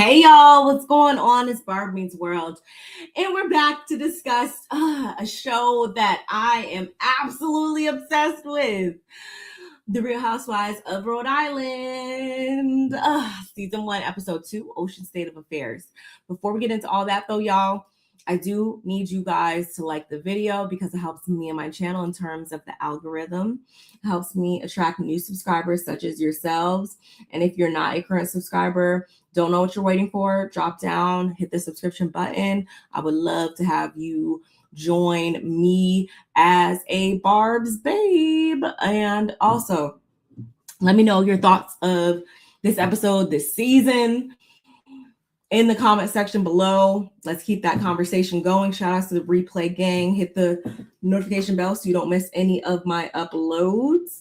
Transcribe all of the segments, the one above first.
Hey y'all, what's going on? It's BarbMeetsWorld, and we're back to discuss a show that I am absolutely obsessed with. The Real Housewives of Rhode Island, season 1, episode 2, Ocean State of Affairs. Before we get into all that though, y'all, I do need you guys to like the video because it helps me and my channel in terms of the algorithm. It helps me attract new subscribers such as yourselves. And if you're not a current subscriber, don't know what you're waiting for, drop down, hit the subscription button. I would love to have you join me as a Barb's babe. And also, let me know your thoughts of this episode, this season, in the comment section below. Let's keep that conversation going. Shout out to the replay gang. Hit the notification bell so you don't miss any of my uploads.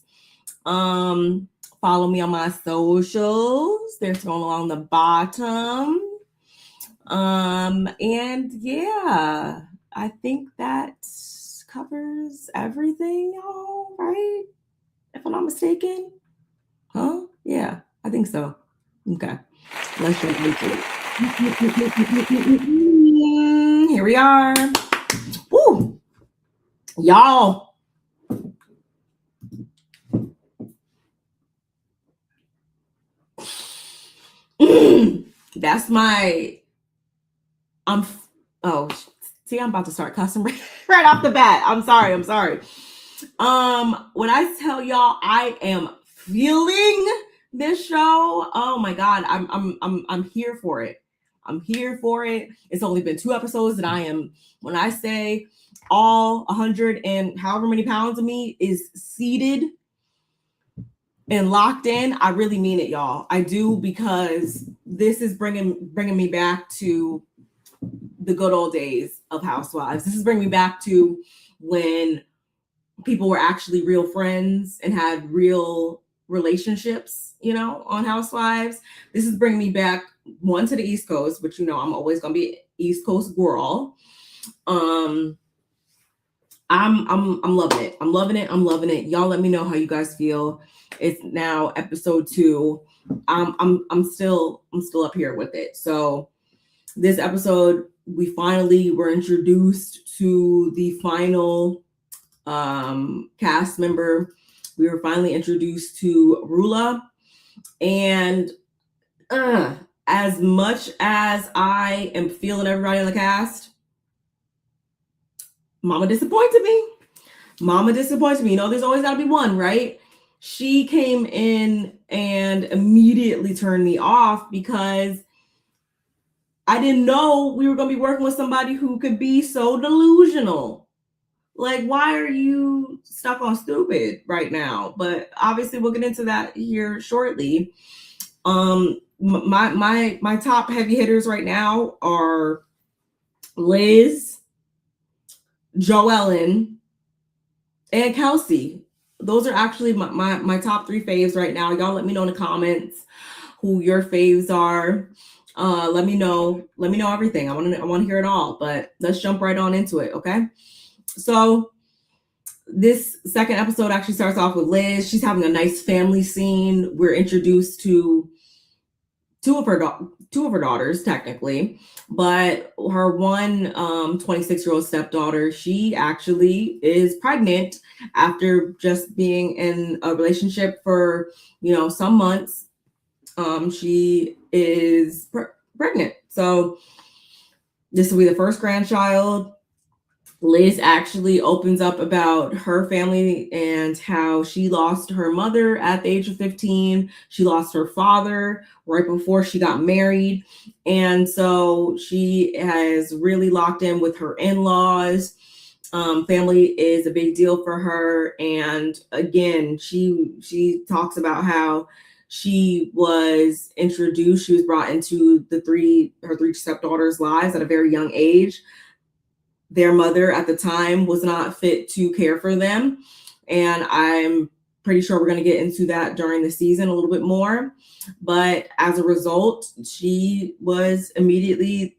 Follow me on my socials. They're scrolling along the bottom. And yeah, I think that covers everything, y'all, right? If I'm not mistaken. Huh? Yeah, I think so. Okay, let's jump into it. Here we are. Woo! Y'all. That's my I'm about to start cussing right off the bat. I'm sorry. When I tell y'all I am feeling this show, oh my god, I'm here for it. I'm here for it. It's only been 2 episodes and I am, when I say all 100 and however many pounds of me is seated and locked in, I really mean it, y'all. I do, because this is bringing me back to the good old days of Housewives. This is bringing me back to when people were actually real friends and had real relationships, on Housewives. This is bringing me back, one, to the East Coast, which I'm always gonna be East Coast girl. I'm loving it. I'm loving it. Y'all let me know how you guys feel. It's now episode 2. I'm still up here with it. So this episode, we finally were introduced to the final cast member. We were finally introduced to Rulla. And as much as I am feeling everybody on the cast, Mama disappointed me. There's always got to be one, right? She came in and immediately turned me off because I didn't know we were going to be working with somebody who could be so delusional. Like, why are you stuck on stupid right now? But obviously we'll get into that here shortly. My top heavy hitters right now are Liz, Joellen, and Kelsey. Those are actually my top 3 faves right now. Y'all let me know in the comments who your faves are. Let me know everything. I want to hear it all, but let's jump right on into it, okay? So this second episode actually starts off with Liz. She's having a nice family scene. We're introduced to two of her daughters, technically, but her one 26-year-old stepdaughter, she actually is pregnant after just being in a relationship for some months. She is pregnant, so this will be the first grandchild. Liz actually opens up about her family and how she lost her mother at the age of 15. She lost her father right before she got married. And so she has really locked in with her in-laws. Family is a big deal for her. And again, she talks about how she was introduced, she was brought into her 3 stepdaughters' lives at a very young age. Their mother at the time was not fit to care for them. And I'm pretty sure we're going to get into that during the season a little bit more. But as a result, she was immediately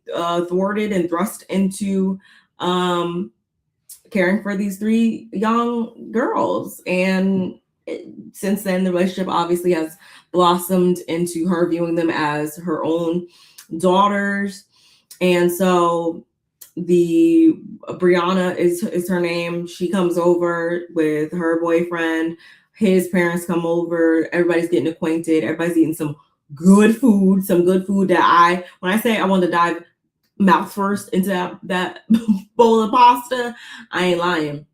thwarted and thrust into caring for these 3 young girls. And since then, the relationship obviously has blossomed into her viewing them as her own daughters. And so the Brianna is her name. She comes over with her boyfriend. His parents come over. Everybody's getting acquainted. Everybody's eating some good food that when I say I want to dive mouth first into that bowl of pasta, I ain't lying.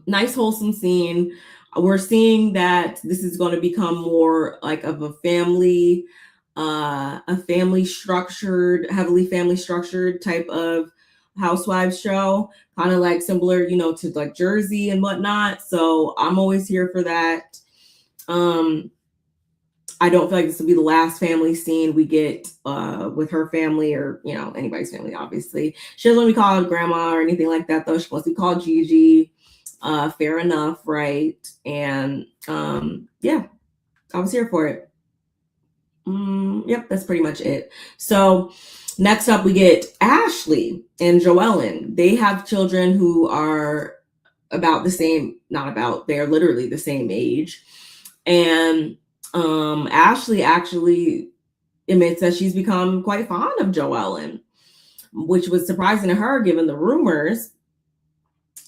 Nice wholesome scene. We're seeing that this is going to become more like of a family structured, heavily family structured type of housewives show, kind of like similar, to like Jersey and whatnot. So I'm always here for that. I don't feel like this will be the last family scene we get with her family or, anybody's family, obviously. She doesn't want to be called grandma or anything like that, though. She wants to be called Gigi. Fair enough, right? And yeah, I was here for it. Yep, that's pretty much it. So next up, we get Ashley and Joellen. They have children who are about the same, they're literally the same age. And Ashley actually admits that she's become quite fond of Joellen, which was surprising to her given the rumors.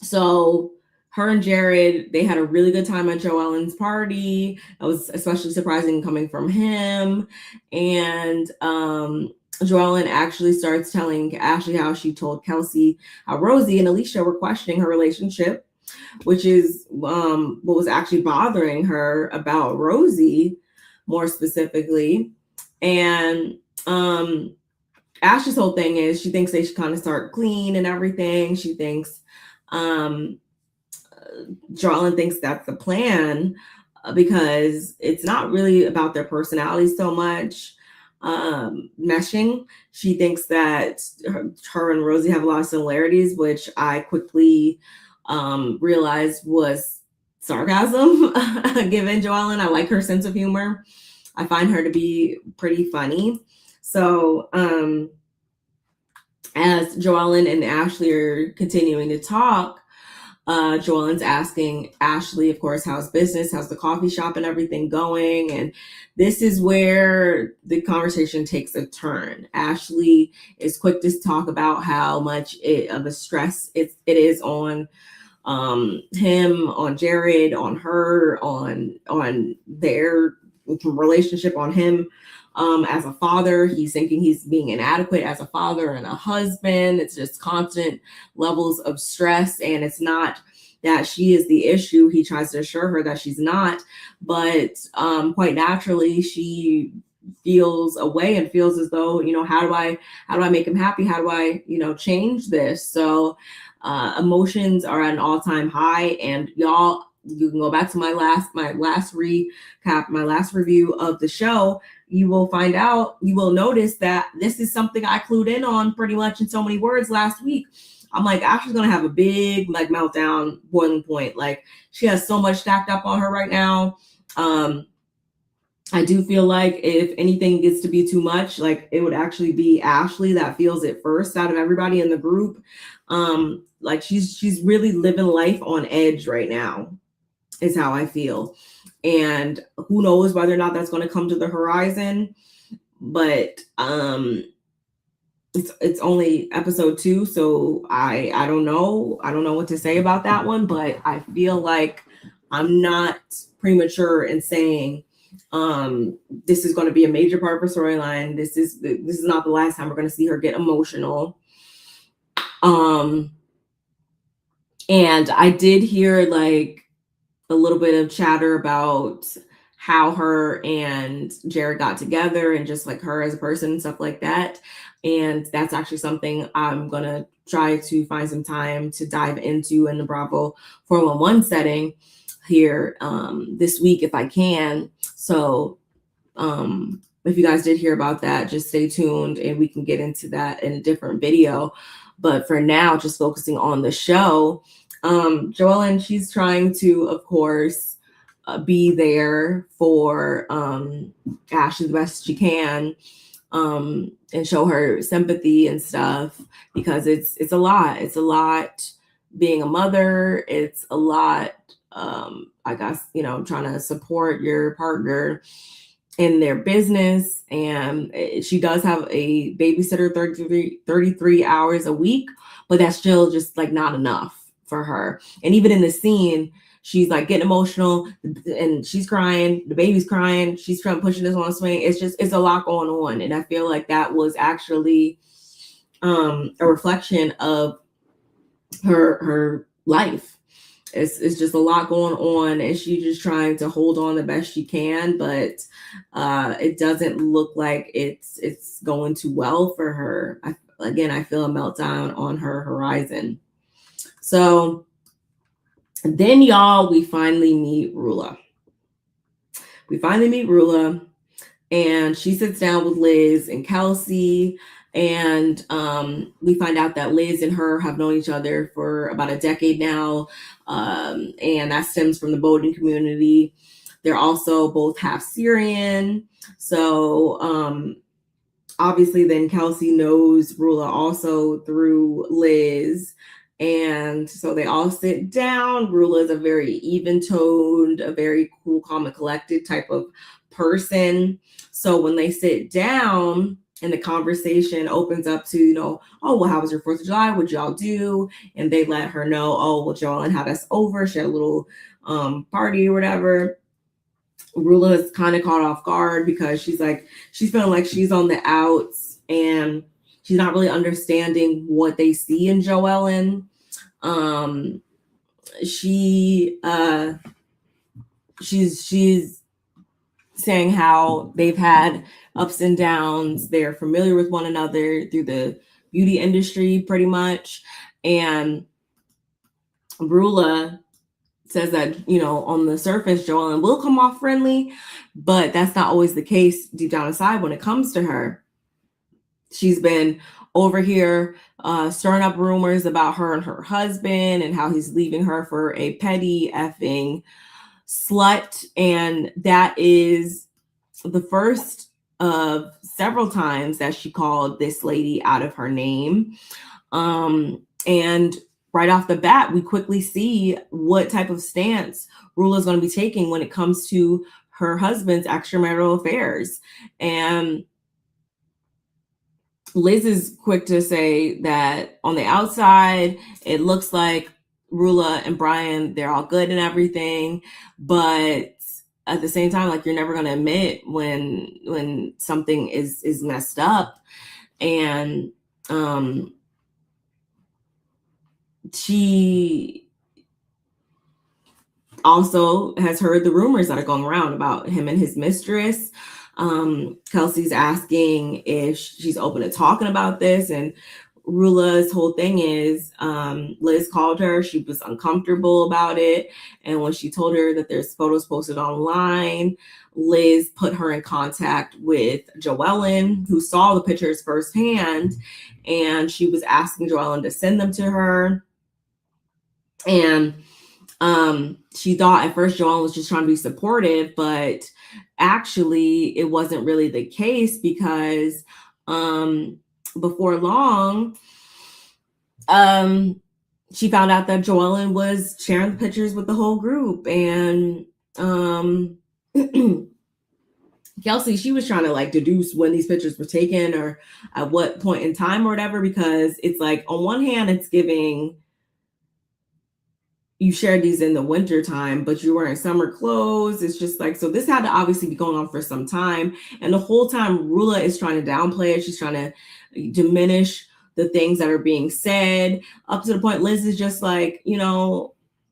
So her and Jared, they had a really good time at Joellen's party. It was especially surprising coming from him. And Joellen actually starts telling Ashley how she told Kelsey how Rosie and Alicia were questioning her relationship, which is what was actually bothering her about Rosie more specifically. And Ashley's whole thing is she thinks they should kind of start clean and everything. She thinks Joellen thinks that's the plan because it's not really about their personalities so much meshing. She thinks that her and Rosie have a lot of similarities, which I quickly realized was sarcasm given Joellen. I like her sense of humor. I find her to be pretty funny. So as Joellen and Ashley are continuing to talk, Joellen's asking Ashley, of course, how's business, how's the coffee shop and everything going? And this is where the conversation takes a turn. Ashley is quick to talk about how much of a stress it is on him, on Jared, on her, on their relationship, on him as a father. He's thinking he's being inadequate as a father and a husband. It's just constant levels of stress, and it's not that she is the issue. He tries to assure her that she's not, but quite naturally she feels away and feels as though, how do I make him happy? How do I, change this? So emotions are at an all-time high, and y'all, you can go back to my last recap, my last review of the show. You will notice that this is something I clued in on pretty much in so many words last week. I'm like, Ashley's gonna have a big meltdown, boiling point. Like, she has so much stacked up on her right now. I do feel like if anything gets to be too much, like, it would actually be Ashley that feels it first out of everybody in the group. Like, she's really living life on edge right now, is how I feel. And who knows whether or not that's going to come to the horizon. But it's only episode 2, so I don't know what to say about that one. But I feel like I'm not premature in saying this is going to be a major part of her storyline. This is not the last time we're going to see her get emotional. And I did hear like a little bit of chatter about how her and Jared got together and just like her as a person and stuff like that. And that's actually something I'm going to try to find some time to dive into in the Bravo 411 setting here this week if I can. So if you guys did hear about that, just stay tuned and we can get into that in a different video. But for now, just focusing on the show, Joellen, she's trying to, of course, be there for Ashley the best she can, and show her sympathy and stuff, because it's a lot. It's a lot being a mother. It's a lot, I guess, trying to support your partner in their business, and she does have a babysitter 33 hours a week, but that's still just like not enough for her. And even in the scene, she's like getting emotional and she's crying, the baby's crying, she's trying pushing this on a swing. It's a lot going on, and I feel like that was actually a reflection of her life. It's just a lot going on, and she's just trying to hold on the best she can, but it doesn't look like it's going too well for her. I feel a meltdown on her horizon. So then, y'all, we finally meet Rulla. And she sits down with Liz and Kelsey, and we find out that Liz and her have known each other for about a decade now, and that stems from the boating community. They're also both half Syrian, so obviously then Kelsey knows Rulla also through Liz. And so they all sit down. Rulla is a very even-toned, a very cool, calm, and collected type of person. So when they sit down and the conversation opens up to, oh, well, how was your 4th of July? What'd y'all do? And they let her know, oh, well, Joellen had us over. She had a little party or whatever. Rulla is kind of caught off guard because she's feeling like she's on the outs and she's not really understanding what they see in Joellen. She's saying how they've had ups and downs. They're familiar with one another through the beauty industry pretty much. And Rulla says that, on the surface, Joellen will come off friendly, but that's not always the case deep down inside when it comes to her. She's been over here stirring up rumors about her and her husband and how he's leaving her for a petty effing slut. And that is the first of several times that she called this lady out of her name. And right off the bat, we quickly see what type of stance Rulla is going to be taking when it comes to her husband's extramarital affairs. And Liz is quick to say that on the outside, it looks like Rulla and Brian, they're all good and everything. But at the same time, like, you're never going to admit when something is messed up. And she also has heard the rumors that are going around about him and his mistress. Kelsey's asking if she's open to talking about this, and Rulla's whole thing is Liz called her. She was uncomfortable about it, and when she told her that there's photos posted online, Liz put her in contact with Joellen, who saw the pictures firsthand, and she was asking Joellen to send them to her. And she thought at first Joellen was just trying to be supportive, but actually it wasn't really the case, because before long, she found out that Joellen was sharing the pictures with the whole group. And Kelsey, she was trying to like deduce when these pictures were taken or at what point in time or whatever, because it's like, on one hand, it's giving, you shared these in the winter time, but you're wearing summer clothes. It's just like, so this had to obviously be going on for some time. And the whole time Rulla is trying to downplay it. She's trying to diminish the things that are being said, up to the point Liz is just like,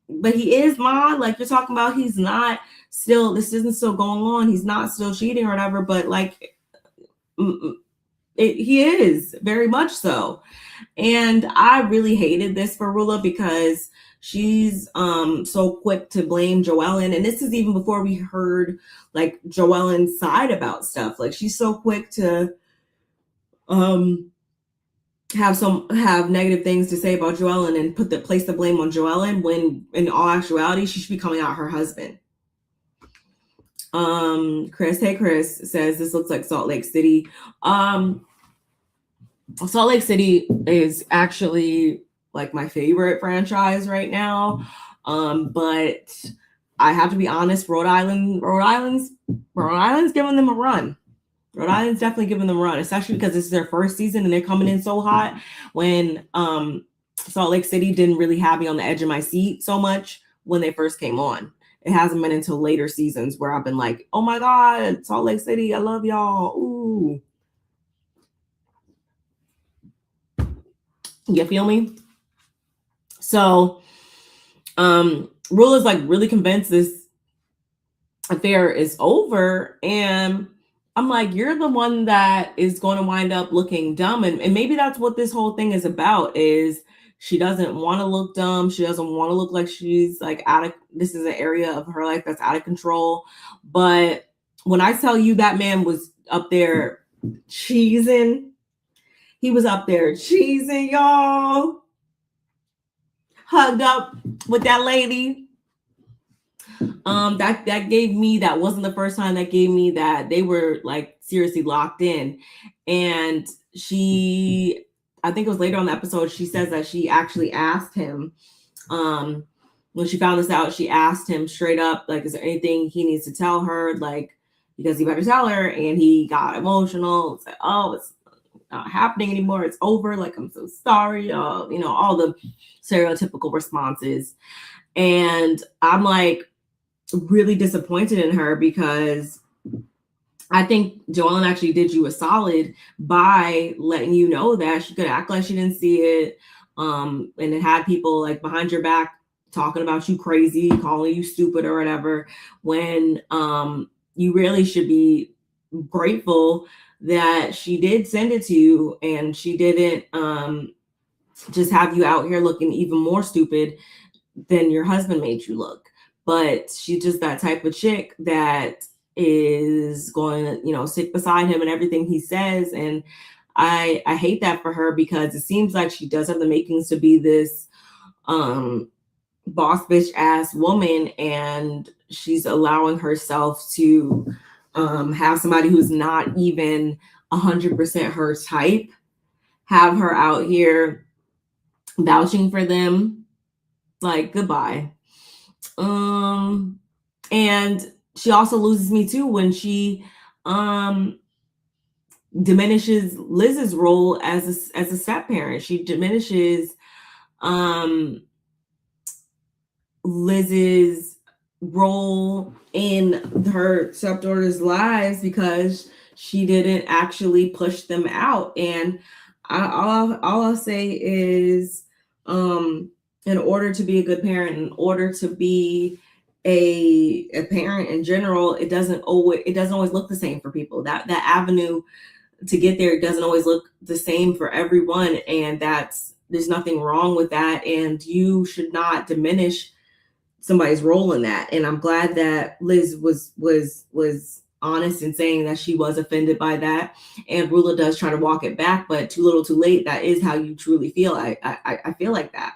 but he is, Ma. Like, you're talking about he's not still, this isn't still going on. He's not still cheating or whatever, but like, he is very much so. And I really hated this for Rulla, because she's so quick to blame Joellen. And this is even before we heard like Joellen's side about stuff. Like, she's so quick to have negative things to say about Joellen and place the blame on Joellen, when in all actuality she should be coming out her husband. Chris says this looks like Salt Lake City. Salt Lake City is actually like my favorite franchise right now. But I have to be honest, Rhode Island's giving them a run. Rhode Island's definitely giving them a run, especially because this is their first season and they're coming in so hot. When Salt Lake City didn't really have me on the edge of my seat so much when they first came on. It hasn't been until later seasons where I've been like, oh my God, Salt Lake City, I love y'all. Ooh. You feel me? So Rulla's like really convinced this affair is over, and I'm like, you're the one that is going to wind up looking dumb. And maybe that's what this whole thing is about, is she doesn't want to look dumb. She doesn't want to look like she's like this is an area of her life that's out of control. But when I tell you that man was up there cheesing, he was up there cheesing, y'all. Hugged up with that lady. That gave me, that wasn't the first time, that gave me that they were like seriously locked in. And I think it was later on the episode, she says that she actually asked him, when she found this out, she asked him straight up, like, is there anything he needs to tell her? Like, because he better tell her. And he got emotional. It's like, oh, it's not happening anymore. It's over. Like, I'm so sorry. All the stereotypical responses. And I'm like really disappointed in her, because I think Joellen actually did you a solid by letting you know that she could act like she didn't see it. And it had people like behind your back talking about you crazy, calling you stupid or whatever, when you really should be grateful that she did send it to you, and she didn't just have you out here looking even more stupid than your husband made you look. But she's just that type of chick that is going to, stick beside him and everything he says. And I hate that for her, because it seems like she does have the makings to be this boss bitch ass woman, and she's allowing herself to have somebody who's not even 100% her type have her out here vouching for them. Like, goodbye. And she also loses me too when she diminishes Liz's role as a step parent. She diminishes Liz's role in her stepdaughter's lives because she didn't actually push them out. And all I'll say is, in order to be a good parent, in order to be a parent in general, it doesn't always look the same for people. That avenue to get there doesn't always look the same for everyone, and there's nothing wrong with that. And you should not diminish somebody's role in that. And I'm glad that Liz was honest in saying that she was offended by that. And Rulla does try to walk it back, but too little, too late. That is how you truly feel. I feel like that.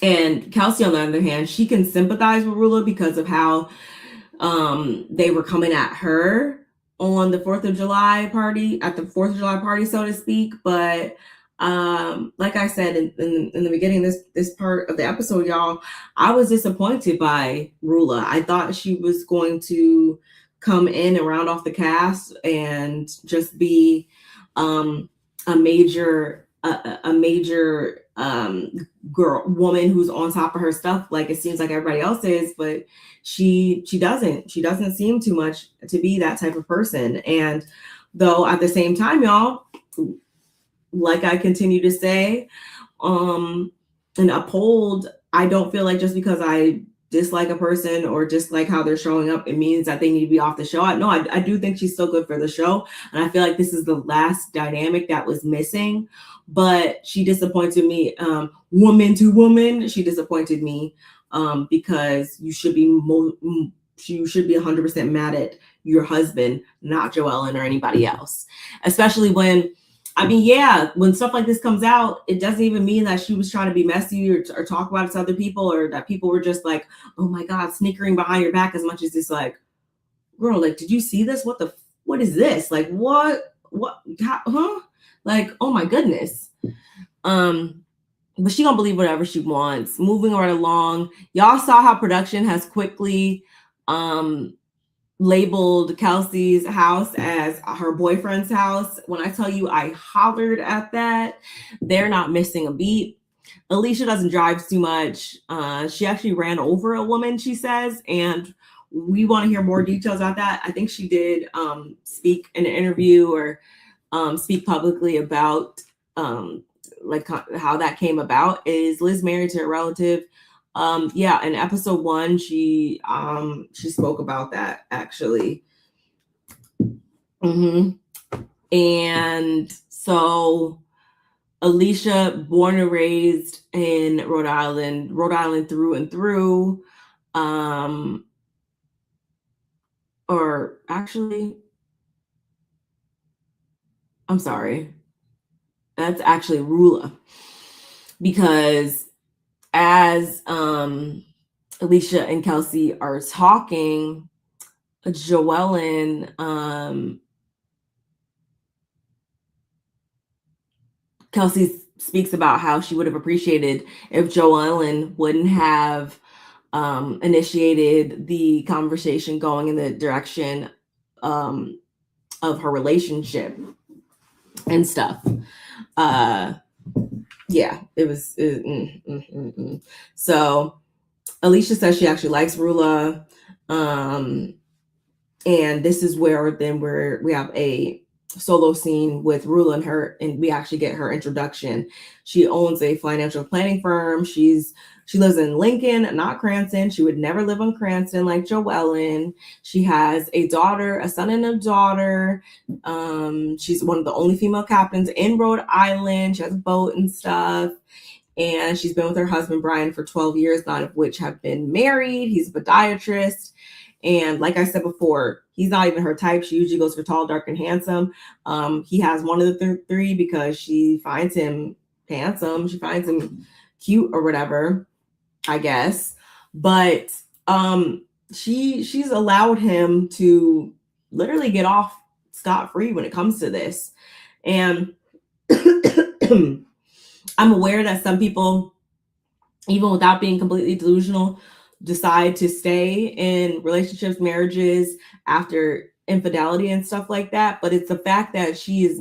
And Kelsey, on the other hand, she can sympathize with Rulla because of how they were coming at her on the 4th of July party, so to speak. But like I said in the beginning of this part of the episode, y'all, I was disappointed by Rulla. I thought she was going to come in and round off the cast and just be a major woman who's on top of her stuff, like it seems like everybody else is. But she doesn't seem too much to be that type of person. And though at the same time, y'all, like I continue to say and uphold, I don't feel like just because I dislike a person or dislike how they're showing up, it means that they need to be off the show. I do think she's still good for the show. And I feel like this is the last dynamic that was missing. But she disappointed me, woman to woman. She disappointed me because you should be 100% mad at your husband, not Joellen or anybody else. Especially when stuff like this comes out, it doesn't even mean that she was trying to be messy or talk about it to other people, or that people were just like, oh my God, snickering behind your back, as much as it's like, girl, like, did you see this? What is this? Like, what, huh? Like, oh my goodness. but she gonna believe whatever she wants. Moving right along, y'all saw how production has quickly labeled Kelsey's house as her boyfriend's house. When I tell you I hollered at that, they're not missing a beat. Alicia doesn't drive too much. She actually ran over a woman, she says, and we want to hear more details about that. I think she did speak in an interview or speak publicly about like how that came about. Is Liz married to a relative? Yeah, in episode 1, she spoke about that actually. And so Alicia, born and raised in Rhode Island through and through. Or actually, I'm sorry, that's actually Rulla, because as Alicia and Kelsey are talking, Joellen, Kelsey speaks about how she would have appreciated if Joellen wouldn't have initiated the conversation going in the direction of her relationship and stuff. Yeah, it was. So Alicia says she actually likes Rulla. And this is where then we have a solo scene with Rulla and her, and we actually get her introduction. She owns a financial planning firm. She lives in Lincoln, not Cranston. She would never live in Cranston like Joellen. She has a daughter, a son and a daughter. She's one of the only female captains in Rhode Island. She has a boat and stuff. And she's been with her husband, Brian, for 12 years, 9 of which have been married. He's a podiatrist. And like I said before, he's not even her type. She usually goes for tall, dark, and handsome. He has one of the three because she finds him handsome. She finds him cute or whatever, I guess. But she's allowed him to literally get off scot-free when it comes to this. And I'm aware that some people, even without being completely delusional, decide to stay in relationships, marriages after infidelity and stuff like that. But it's the fact that she's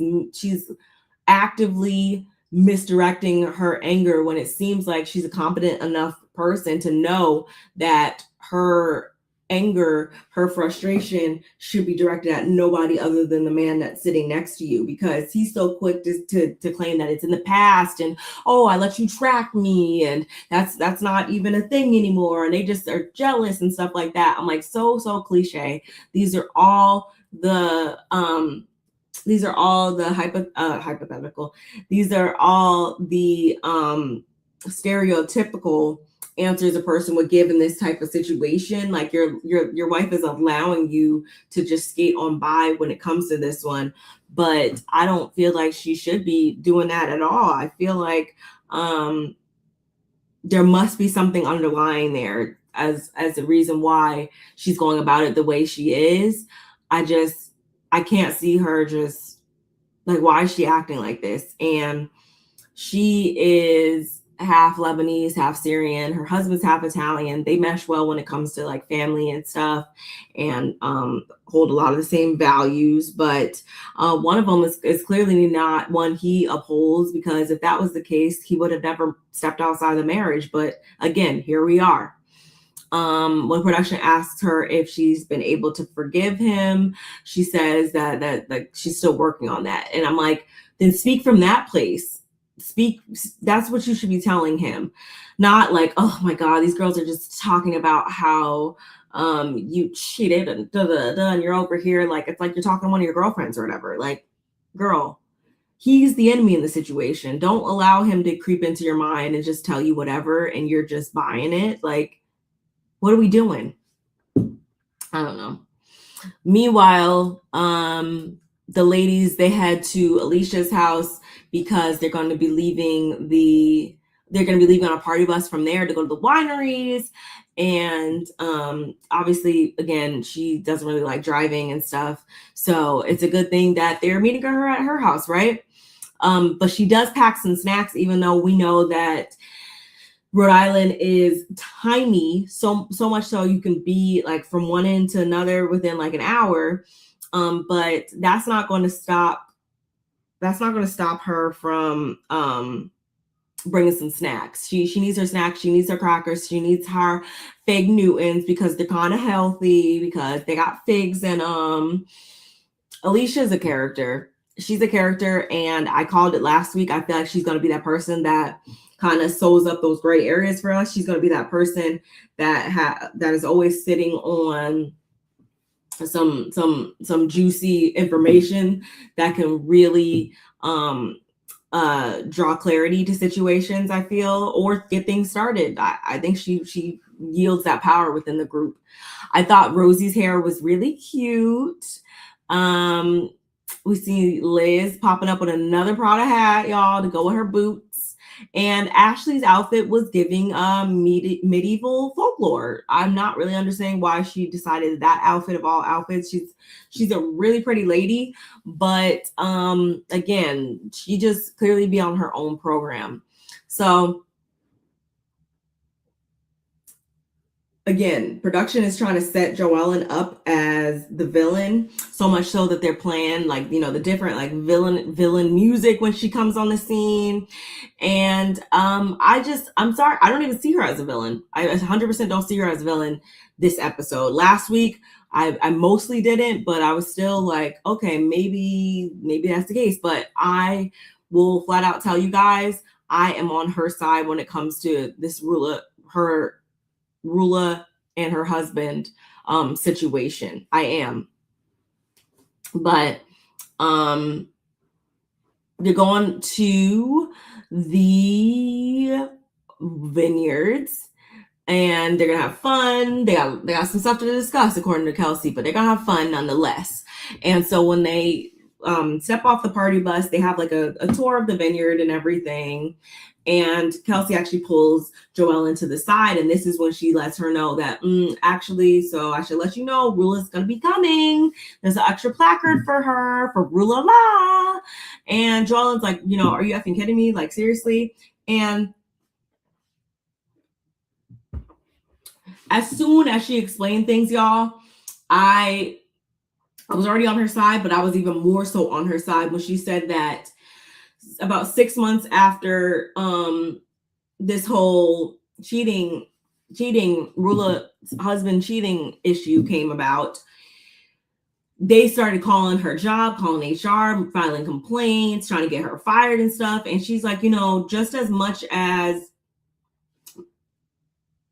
actively misdirecting her anger when it seems like she's a competent enough person to know that her anger, her frustration should be directed at nobody other than the man that's sitting next to you, because he's so quick to claim that it's in the past and, oh, I let you track me and that's not even a thing anymore, and they just are jealous and stuff like that. I'm like, so cliche. These are all the hypothetical. These are all the stereotypical answers a person would give in this type of situation. Like your wife is allowing you to just skate on by when it comes to this one, but I don't feel like she should be doing that at all. I feel like there must be something underlying there as a reason why she's going about it the way she is. I can't see her just like, why is she acting like this? And she is half Lebanese, half Syrian. Her husband's half Italian. They mesh well when it comes to like family and stuff, and hold a lot of the same values. But one of them is clearly not one he upholds, because if that was the case, he would have never stepped outside the marriage. But again, here we are. When production asks her if she's been able to forgive him, she says that like she's still working on that. And I'm like, then speak from that place. That's what you should be telling him, not like, oh my God, these girls are just talking about how you cheated and and you're over here like it's like you're talking to one of your girlfriends or whatever. Like, girl, he's the enemy in the situation. Don't allow him to creep into your mind and just tell you whatever and you're just buying it. Like, what are we doing? I don't know. Meanwhile, the ladies, they head to Alicia's house because they're going to be leaving on a party bus from there to go to the wineries. And obviously, again, she doesn't really like driving and stuff. So it's a good thing that they're meeting her at her house, right? But she does pack some snacks, even though we know that Rhode Island is tiny, so much so you can be like from one end to another within like an hour. But that's not going to stop her from bringing some snacks. She needs her snacks. She needs her crackers. She needs her fig Newtons because they're kind of healthy, because they got figs. And Alicia's a character. She's a character, and I called it last week. I feel like she's going to be that person that kind of sews up those gray areas for us. She's going to be that person that is always sitting on some juicy information that can really draw clarity to situations, I feel, or get things started. I think she yields that power within the group. I thought Rosie's hair was really cute. We see Liz popping up with another Prada hat, y'all, to go with her boots. And Ashley's outfit was giving medieval folklore. I'm not really understanding why she decided that outfit of all outfits. She's a really pretty lady, but again, she just clearly be on her own program. So again, production is trying to set Joellen up as the villain, so much so that they're playing like, the different like villain music when she comes on the scene. And I'm sorry, I don't even see her as a villain. I 100% don't see her as a villain this episode. Last week, I mostly didn't, but I was still like, okay, maybe that's the case. But I will flat out tell you guys, I am on her side when it comes to this Rulla and her husband situation. I am. But they're going to the vineyards and they're gonna have fun. They got some stuff to discuss according to Kelsey, but they're gonna have fun nonetheless. And so when they step off the party bus, they have like a tour of the vineyard and everything. And Kelsey actually pulls Joelle into the side, and this is when she lets her know that actually, so I should let you know, Rulla's gonna be coming. There's an extra placard for her for Rulla La. And Joellen's like, are you effing kidding me? Like, seriously? And as soon as she explained things, y'all, I was already on her side, but I was even more so on her side when she said that about 6 months after this whole cheating, Rulla's husband cheating issue came about, they started calling her job, calling HR, filing complaints, trying to get her fired and stuff. And she's like, just as much as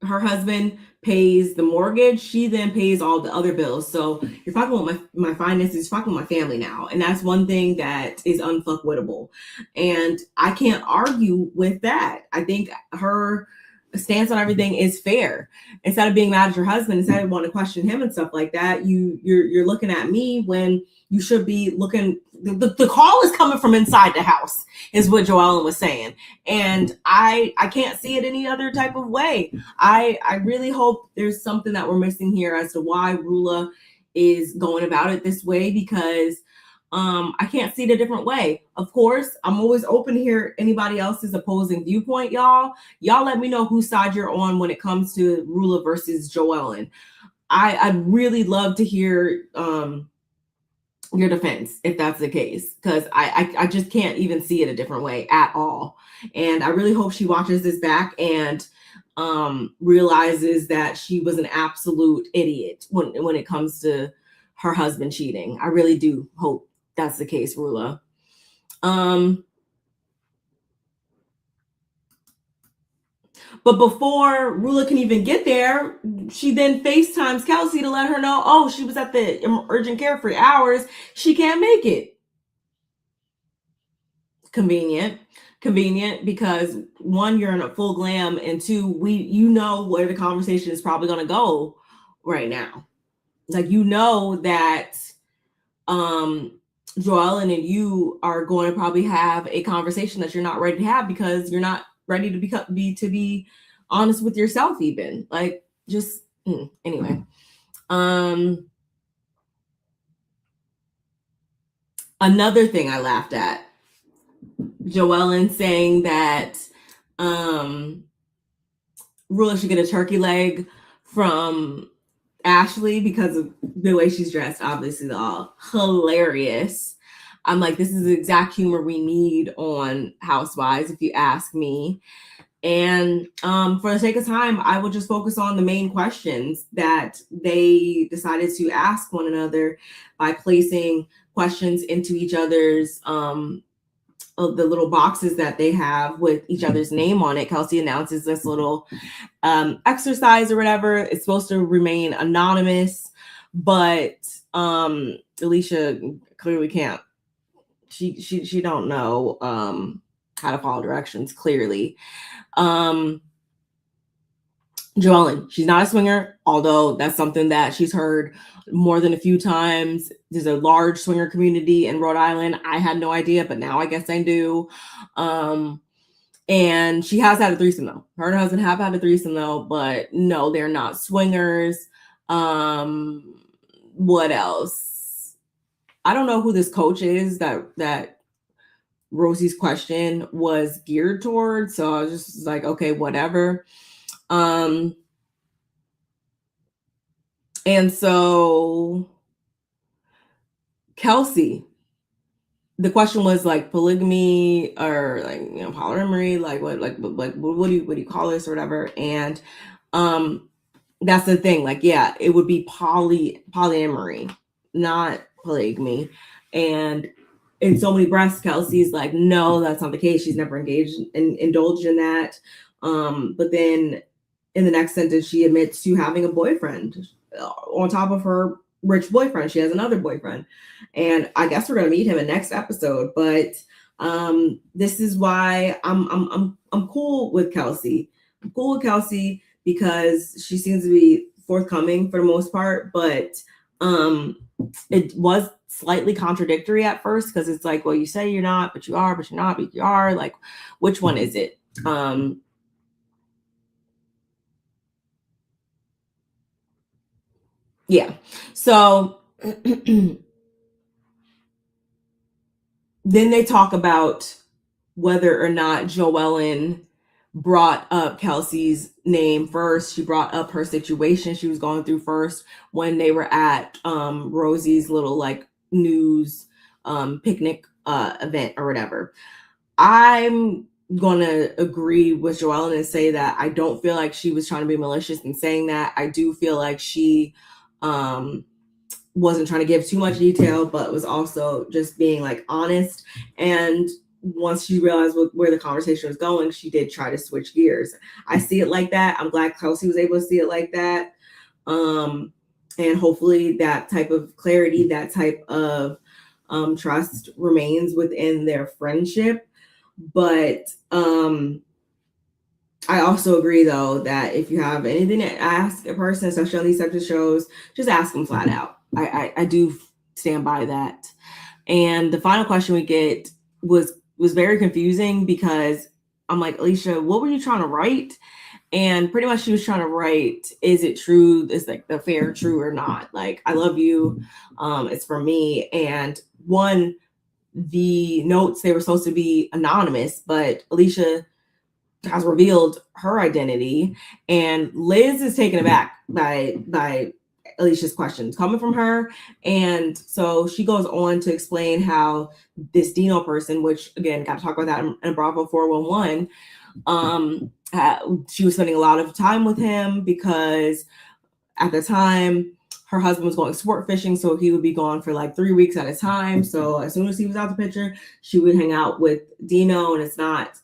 her husband pays the mortgage, she then pays all the other bills. So you're fucking with my finances, you're fucking with my family now. And that's one thing that is unfuckwittable. And I can't argue with that. I think her stance on everything is fair. Instead of being mad at your husband, instead of wanting to question him and stuff like that, you're looking at me when you should be looking. The call is coming from inside the house, is what Joellen was saying. And I can't see it any other type of way. I really hope there's something that we're missing here as to why Rulla is going about it this way, because I can't see it a different way. Of course, I'm always open to hear anybody else's opposing viewpoint, y'all. Y'all let me know whose side you're on when it comes to Rulla versus Joellen. I'd really love to hear your defense if that's the case, because I just can't even see it a different way at all. And I really hope she watches this back and realizes that she was an absolute idiot when it comes to her husband cheating. I really do hope that's the case, Rulla. But before Rulla can even get there, she then FaceTimes Kelsey to let her know, oh, she was at the urgent care for hours. She can't make it. Convenient because one, you're in a full glam, and two, where the conversation is probably going to go right now. Like, that Joellen and you are going to probably have a conversation that you're not ready to have because you're not ready to be honest with yourself, even. Like, just anyway. Another thing I laughed at Joellen saying that Rulla should get a turkey leg from Ashley because of the way she's dressed. Obviously, all hilarious. I'm like, this is the exact humor we need on Housewives, if you ask me. And for the sake of time, I will just focus on the main questions that they decided to ask one another by placing questions into each other's of the little boxes that they have with each other's name on it. Kelsey announces this little exercise or whatever. It's supposed to remain anonymous, but Alicia clearly can't. She don't know how to follow directions clearly. Joellen, she's not a swinger, although that's something that she's heard more than a few times. There's a large swinger community in Rhode Island. I had no idea, but now I guess I do. And she has had a threesome though. Her and her husband have had a threesome though, but no, they're not swingers. What else? I don't know who this coach is that Rosie's question was geared towards. So I was just like, okay, whatever. And so Kelsey, the question was like polygamy or like, you know, polyamory, like what do you call this or whatever. And that's the thing, like, yeah, it would be polyamory, not polygamy. And in so many breaths, Kelsey's like, no, that's not the case. She's never indulged in that. But then in the next sentence, she admits to having a boyfriend on top of her rich boyfriend. She has another boyfriend, and I guess we're gonna meet him in next episode. But this is why I'm cool with Kelsey. I'm cool with Kelsey because she seems to be forthcoming for the most part. But it was slightly contradictory at first because it's like, well, you say you're not, but you are, but you're not, but you are. Like, which one is it? Yeah. So then they talk about whether or not Joellen brought up Kelsey's name first. She brought up her situation she was going through first when they were at Rosie's little like news picnic event or whatever. I'm gonna agree with Joellen and say that I don't feel like she was trying to be malicious in saying that. I do feel like she wasn't trying to give too much detail, but was also just being like honest. And once she realized where the conversation was going, she did try to switch gears. I see it like that. I'm glad Kelsey was able to see it like that. And hopefully that type of clarity, that type of trust remains within their friendship. But I also agree, though, that if you have anything to ask a person, especially on these types of shows, just ask them flat out. I do stand by that. And the final question we get was very confusing because I'm like, Alicia, what were you trying to write? And pretty much she was trying to write, is it true? Is like the fair true or not? Like, I love you. It's for me. And the notes, they were supposed to be anonymous, but Alicia has revealed her identity, and Liz is taken aback by Alicia's questions coming from her. And so she goes on to explain how this Dino person, which again, got to talk about that in Bravo 411, she was spending a lot of time with him because at the time her husband was going sport fishing, so he would be gone for like 3 weeks at a time. So as soon as he was out the picture, she would hang out with Dino. And it's not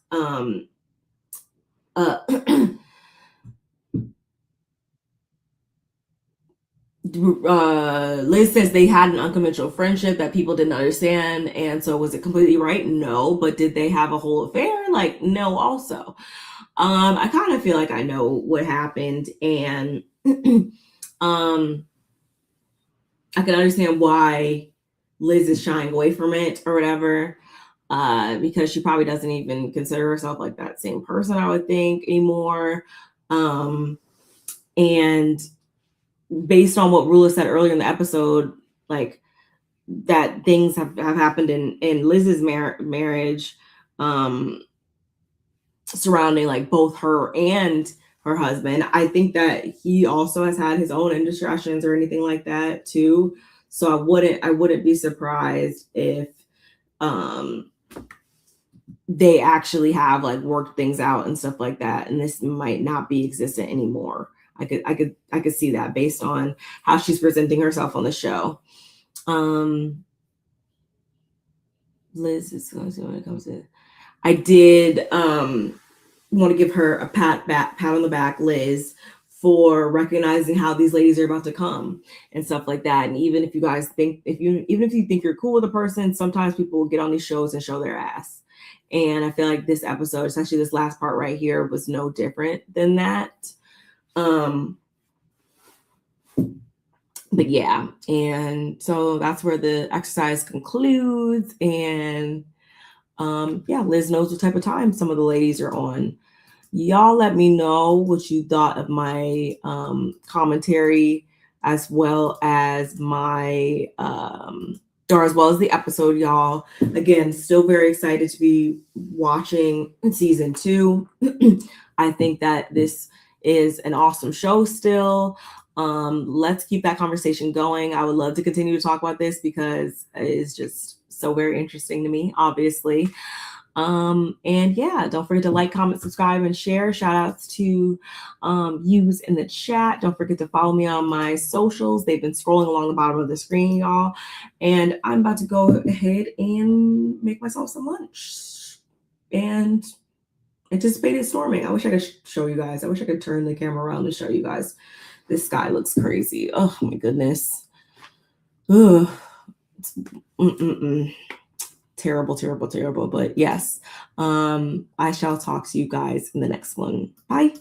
Liz says they had an unconventional friendship that people didn't understand. And so was it completely right? No. But did they have a whole affair? Like, no, also. I kind of feel like I know what happened, and I can understand why Liz is shying away from it or whatever, because she probably doesn't even consider herself like that same person, I would think, anymore. And based on what Rulla said earlier in the episode, like that things have happened in Liz's marriage surrounding like both her and her husband. I think that he also has had his own indiscretions or anything like that too. So I wouldn't be surprised if they actually have like worked things out and stuff like that, and this might not be existent anymore. I could see that based on how she's presenting herself on the show. Liz is going to when it comes to. I did want to give her a pat on the back, Liz, for recognizing how these ladies are about to come and stuff like that. And even if you guys think, even if you think you're cool with a person, sometimes people will get on these shows and show their ass. And I feel like this episode, especially this last part right here, was no different than that. But yeah, and so that's where the exercise concludes. And yeah, Liz knows what type of time some of the ladies are on. Y'all let me know what you thought of my commentary, as well as my or as well as the episode, y'all. Again, still very excited to be watching season 2. I think that this is an awesome show still. Let's keep that conversation going. I would love to continue to talk about this because it is just so very interesting to me, obviously. And yeah, don't forget to like, comment, subscribe, and share. Shout outs to yous in the chat. Don't forget to follow me on my socials. They've been scrolling along the bottom of the screen, y'all. And I'm about to go ahead and make myself some lunch and anticipated storming. I wish I could show you guys. I wish I could turn the camera around and show you guys. This sky looks crazy. Oh my goodness. Ugh. Terrible, terrible, terrible. But yes, I shall talk to you guys in the next one. Bye.